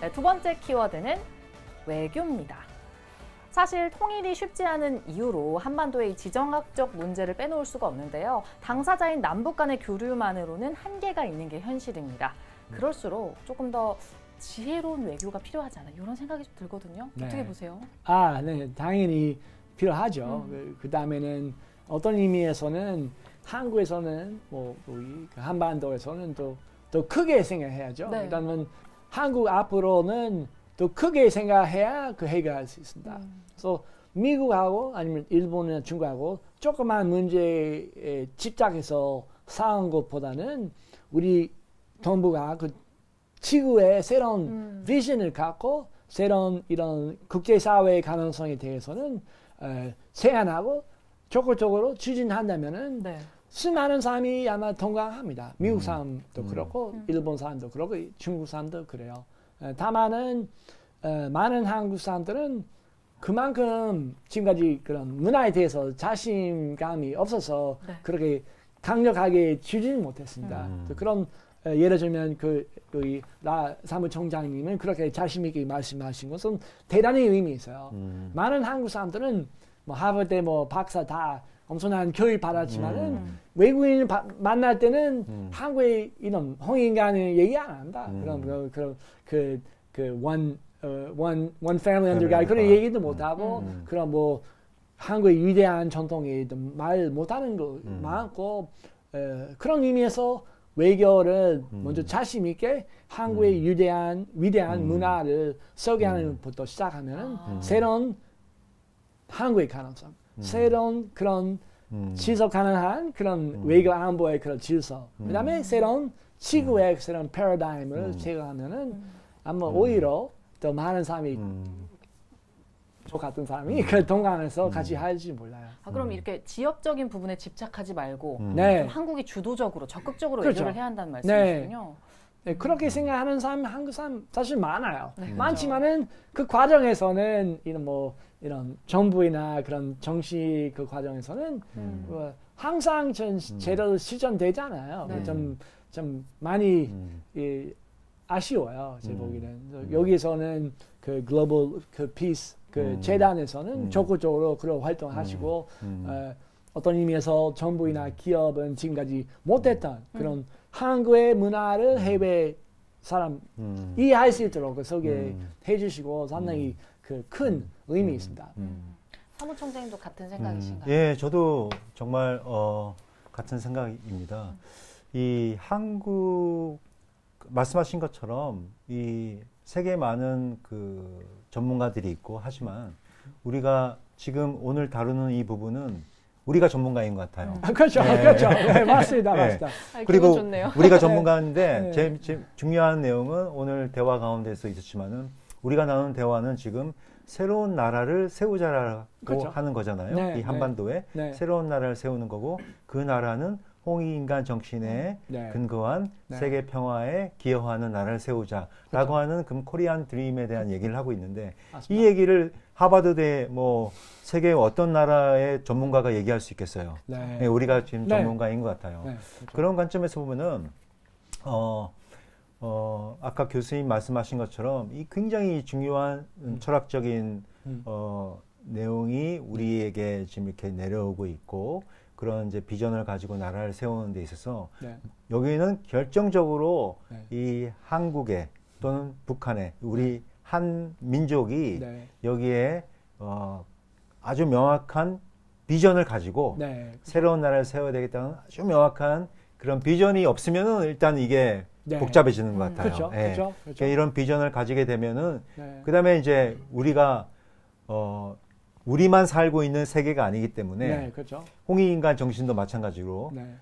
네, 두 번째 키워드는 외교입니다. 사실 통일이 쉽지 않은 이유로 한반도의 지정학적 문제를 빼놓을 수가 없는데요. 당사자인 남북 간의 교류만으로는 한계가 있는 게 현실입니다. 그럴수록 조금 더 지혜로운 외교가 필요하지 않나 이런 생각이 좀 들거든요. 네. 어떻게 보세요? 네, 당연히 필요하죠. 그 다음에는 어떤 의미에서는 한국에서는 우리 한반도에서는 더 크게 생각해야죠. 네. 그다음에 한국 앞으로는 더 크게 생각해야 그 해결할 수 있습니다. 그래서 미국하고 아니면 일본이나 중국하고 조그만 문제에 집착해서 싸운 것보다는 우리 정부가 그 지구의 새로운 비전을 갖고 새로운 이런 국제사회의 가능성에 대해서는 제안하고 적극적으로 추진한다면은 네. 수많은 사람이 아마 동감합니다. 미국 사람도 그렇고 일본 사람도 그렇고 중국 사람도 그래요. 다만은 많은 한국 사람들은 그만큼 지금까지 그런 문화에 대해서 자신감이 없어서 네. 그렇게 강력하게 추진 못했습니다. 그런 예를 들면 라 사무총장님은 그렇게 자신 있게 말씀하신 것은 대단히 의미 있어요. 많은 한국 사람들은 하버드 박사 다 엄청난 교육 받았지만은 외국인을 만날 때는 한국의 이런 홍익인간을 얘기 안 한다. one family under God 그런 얘기도 못 하고 그런 한국의 위대한 전통에 말 못하는 거 많고 그런 의미에서 외교를 먼저 자신 있게 한국의 위대한 문화를 소개하는 것부터 시작하면은 새로운 한국의 가능성, 새로운 그런 지속 가능한 그런 외교 안보의 그런 질서, 그다음에 새로운 지구의 새로운 패러다임을 제거하면은 아마 오히려 더 많은 사람이 저 같은 사람이 그 동감해서 같이 할지 몰라요. 그럼 이렇게 지역적인 부분에 집착하지 말고 좀 한국이 주도적으로 적극적으로 그렇죠. 외교를 해야 한다는 말씀이시군요. 네, 그렇게 생각하는 사람 한국 사람 사실 많아요. 네, 많지만은 그 과정에서는 이런 정부이나 그런 정치 그 과정에서는 항상 제대로 실천되잖아요. 네. 좀 많이 아쉬워요. 제 보기에는. 여기서는 그 글로벌 그 피스 그 재단에서는 적극적으로 그런 활동하시고 어떤 의미에서 정부이나 기업은 지금까지 못했던 그런 한국의 문화를 해외 사람 이해할 수 있도록 소개해 주시고 상당히 그 큰 의미 있습니다. 사무총장님도 같은 생각이신가요? 예, 저도 정말 같은 생각입니다. 이 한국 말씀하신 것처럼 이 세계 많은 그 전문가들이 있고 하지만 우리가 지금 오늘 다루는 이 부분은 우리가 전문가인 것 같아요. 그렇죠, 네. 그렇죠. 네, 맞습니다, 맞습니다. 그리고 좋네요. 우리가 전문가인데 네. 제일 중요한 내용은 오늘 대화 가운데서 있었지만은 우리가 나누는 대화는 지금 새로운 나라를 세우자라고 그렇죠. 하는 거잖아요. 네, 이 한반도에 네. 새로운 나라를 세우는 거고 그 나라는 홍익인간 정신에 네. 근거한 네. 세계 평화에 기여하는 나라를 세우자라고 그렇죠. 하는 그 코리안 드림에 대한 얘기를 하고 있는데 맞습니다. 이 얘기를 하버드대 세계 어떤 나라의 전문가가 얘기할 수 있겠어요. 네. 네, 우리가 지금 네. 전문가인 것 같아요. 네, 그렇죠. 그런 관점에서 보면은 아까 교수님 말씀하신 것처럼 이 굉장히 중요한 철학적인 내용이 우리에게 지금 이렇게 내려오고 있고 그런 이제 비전을 가지고 나라를 세우는 데 있어서 네. 여기는 결정적으로 네. 이 한국에 또는 북한에 우리 한 민족이 네. 여기에 아주 명확한 비전을 가지고 네. 새로운 나라를 세워야 되겠다는 아주 명확한 그런 비전이 없으면은 일단 이게 네. 복잡해지는 것 같아요. 그렇죠, 예. 그렇죠, 그렇죠. 그러니까 이런 비전을 가지게 되면은 네. 그다음에 이제 우리가 우리만 살고 있는 세계가 아니기 때문에 네, 그렇죠. 홍익인간 정신도 마찬가지로 네.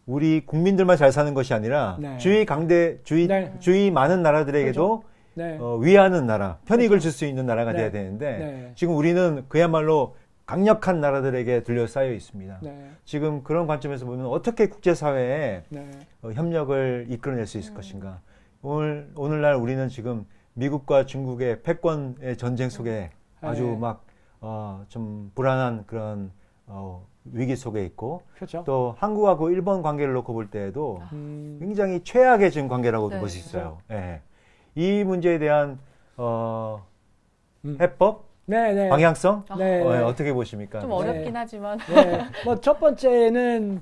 우리 국민들만 잘 사는 것이 아니라 네. 주위 많은 나라들에게도 네. 위하는 나라, 편익을 줄 수 있는 나라가 네. 돼야 되는데 네. 지금 우리는 그야말로 강력한 나라들에게 둘러싸여 있습니다. 네. 지금 그런 관점에서 보면 어떻게 국제사회에 네. 협력을 이끌어낼 수 있을 것인가. 오늘날 우리는 지금 미국과 중국의 패권의 전쟁 속에 아주 네. 막 좀 불안한 그런 위기 속에 있고 그렇죠. 또 한국하고 일본 관계를 놓고 볼 때에도 굉장히 최악의 지금 관계라고 네. 볼 수 있어요. 예. 이 문제에 대한 해법, 네. 방향성 네. 어떻게 보십니까? 좀 어렵긴 하지만. 네. 뭐 첫 번째는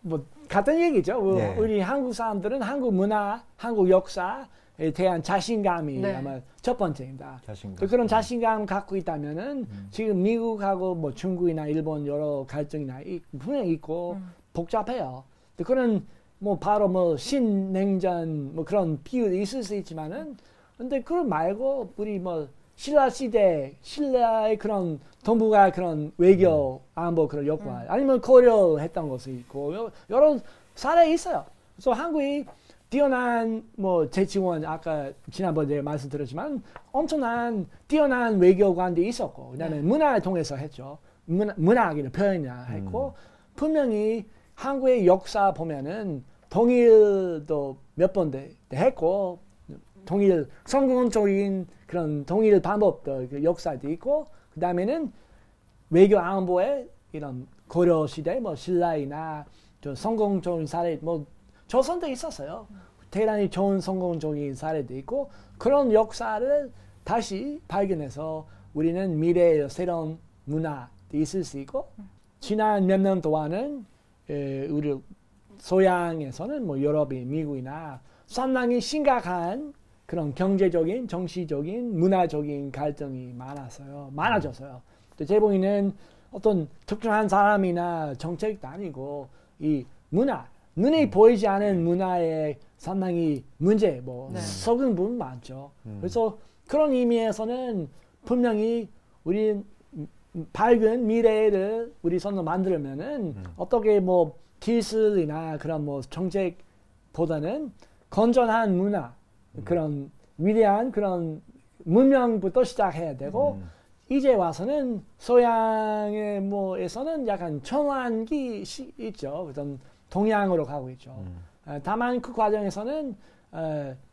뭐 같은 얘기죠. 네. 우리 한국 사람들은 한국 문화, 한국 역사에 대한 자신감이 네. 아마 첫 번째입니다. 자신감. 그런 자신감 갖고 있다면은 지금 미국하고 뭐 중국이나 일본 여러 갈등이나 분명히 있고 복잡해요. 그런 뭐 바로 뭐 신냉전 뭐 그런 비유 있을 수 있지만은 근데 그걸 말고 우리 뭐 신라 시대 신라의 그런 동북아 그런 외교 안보 그런 역할 아니면 고려했던 것이 있고 여러 사례 있어요. 그래서 한국이 뛰어난 뭐 재치원 아까 지난번에 말씀드렸지만 엄청난 뛰어난 외교관도 있었고 그다음에 문화를 통해서 했죠. 문학이나 표현이나 했고 분명히 한국의 역사 보면은 통일도 몇 번 했고 통일 성공적인 그런 통일 방법도 그 역사도 있고 그 다음에는 외교 안보에 이런 고려 시대 뭐 신라이나 저 성공적인 사례 뭐 조선도 있었어요. 대단히 좋은 성공적인 사례도 있고 그런 역사를 다시 발견해서 우리는 미래의 새로운 문화도 있을 수 있고 지난 몇 년 동안은 우리 소양에서는 뭐 유럽이 미국이나 상당히 심각한 그런 경제적인, 정치적인, 문화적인 갈등이 많아졌어요. 제 보기에는 어떤 특정한 사람이나 정책도 아니고 이 문화, 눈에 보이지 않은 문화에 상당히 문제, 썩은 부분 많죠. 그래서 그런 의미에서는 분명히 우리 밝은 미래를 우리 손으로 만들면은 어떻게 뭐 기술이나 그런 뭐 정책보다는 건전한 문화, 그런 위대한 그런 문명부터 시작해야 되고 이제 와서는 소양의 뭐에서는 약간 청환기 있죠. 어떤 동양으로 가고 있죠. 다만 그 과정에서는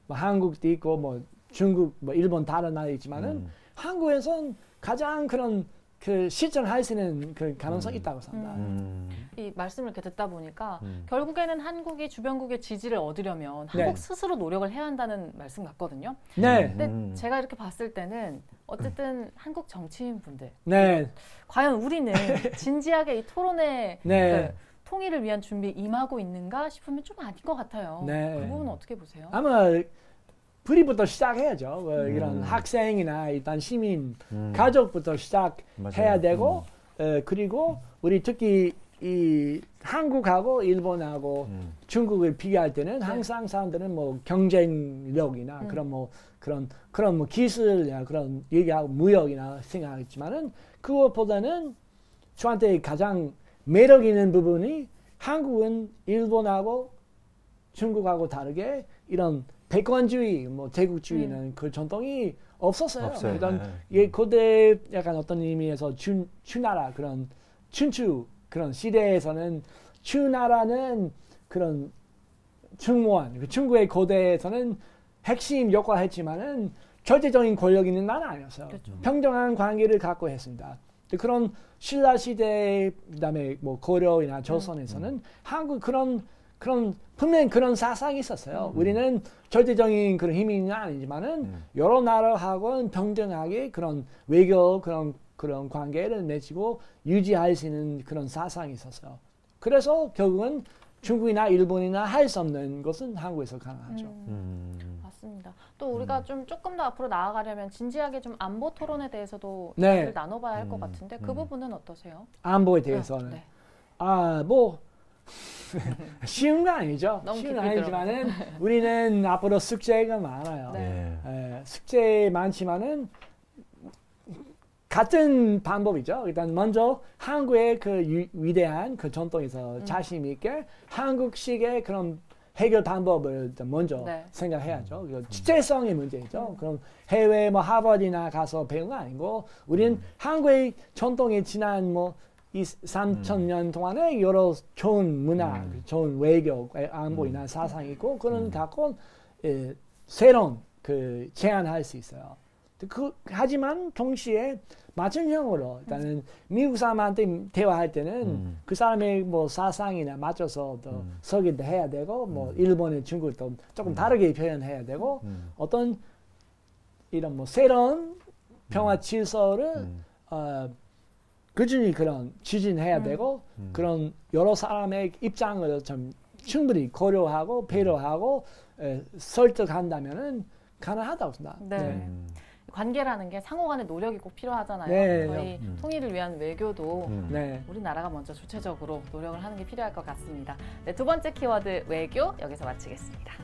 뭐 한국도 있고 뭐 중국, 뭐 일본 다른 나라 있지만은 한국에선 가장 그런 그 실천할 수 있는 그 가능성이 있다고 생각합니다. 이 말씀을 이렇게 듣다 보니까 결국에는 한국이 주변국의 지지를 얻으려면 네. 한국 스스로 노력을 해야 한다는 말씀 같거든요. 네. 근데 제가 이렇게 봤을 때는 어쨌든 한국 정치인분들 네. 과연 우리는 진지하게 이 토론에 네. 그 통일을 위한 준비에 임하고 있는가 싶으면 좀 아닌 것 같아요. 네. 그 부분은 어떻게 보세요? 아마 우리부터 시작해야죠. 뭐 이런 학생이나 일단 시민, 가족부터 시작해야 맞아요. 되고, 그리고 우리 특히 이 한국하고 일본하고 중국을 비교할 때는 항상 사람들은 뭐 경쟁력이나 그런 뭐 기술이나 그런 얘기하고 무역이나 생각하겠지만은 그것보다는 저한테 가장 매력 있는 부분이 한국은 일본하고 중국하고 다르게 이런 백관주의, 뭐 제국주의는 그 전통이 없었어요. 일단 고대 약간 어떤 의미에서 추나라 그런 춘추 그런 시대에서는 추나라는 그런 중무원, 그 중국의 고대에서는 핵심 역할을 했지만은 절대적인 권력 있는 나라 아니었어요. 그렇죠. 평등한 관계를 갖고 했습니다. 그런 신라 시대 그다음에 뭐 고려이나 조선에서는 한국 그런 분명히 그런 사상이 있었어요. 우리는 절대적인 그런 힘이 아니지만은 여러 나라하고는 평등하게 그런 외교 그런 관계를 맺고 유지할 수 있는 그런 사상이 있었어요. 그래서 결국은 중국이나 일본이나 할 수 없는 것은 한국에서 가능하죠. 맞습니다. 또 우리가 좀 조금 더 앞으로 나아가려면 진지하게 좀 안보 토론에 대해서도 네. 얘기를 나눠봐야 할 것 같은데 그 부분은 어떠세요? 안보에 대해서는 네. 뭐 쉬운 거 아니죠. 너무 쉬운 깊이 거 아니지만은 우리는 앞으로 숙제가 많아요. 네. 숙제 많지만은 같은 방법이죠. 일단 먼저 한국의 그 위대한 그 전통에서 자신 있게 한국식의 그런 해결 방법을 먼저 생각해야죠. 주체성의 문제죠. 그럼 해외 뭐 하버드나 가서 배운 거 아니고 우리는 한국의 전통에 지난 뭐 3,000년 동안에 여러 좋은 문화, 좋은 외교, 안보이나 사상이 있고 그런 갖고 새로운 그 제안할 수 있어요. 하지만 동시에 맞춤형으로 일단은 미국 사람한테 대화할 때는 그 사람의 뭐 사상이나 맞춰서 또 설계도 해야 되고 뭐 일본의 중국도 조금 다르게 표현해야 되고 어떤 이런 뭐 새로운 평화 질서를 꾸준히 그런 추진해야 되고 그런 여러 사람의 입장을 좀 충분히 고려하고 배려하고 설득한다면은 가능하다고 생각합니다. 네. 관계라는 게 상호 간의 노력이 꼭 필요하잖아요. 네. 저희 통일을 위한 외교도 네. 우리나라가 먼저 주체적으로 노력을 하는 게 필요할 것 같습니다. 네, 두 번째 키워드 외교 여기서 마치겠습니다.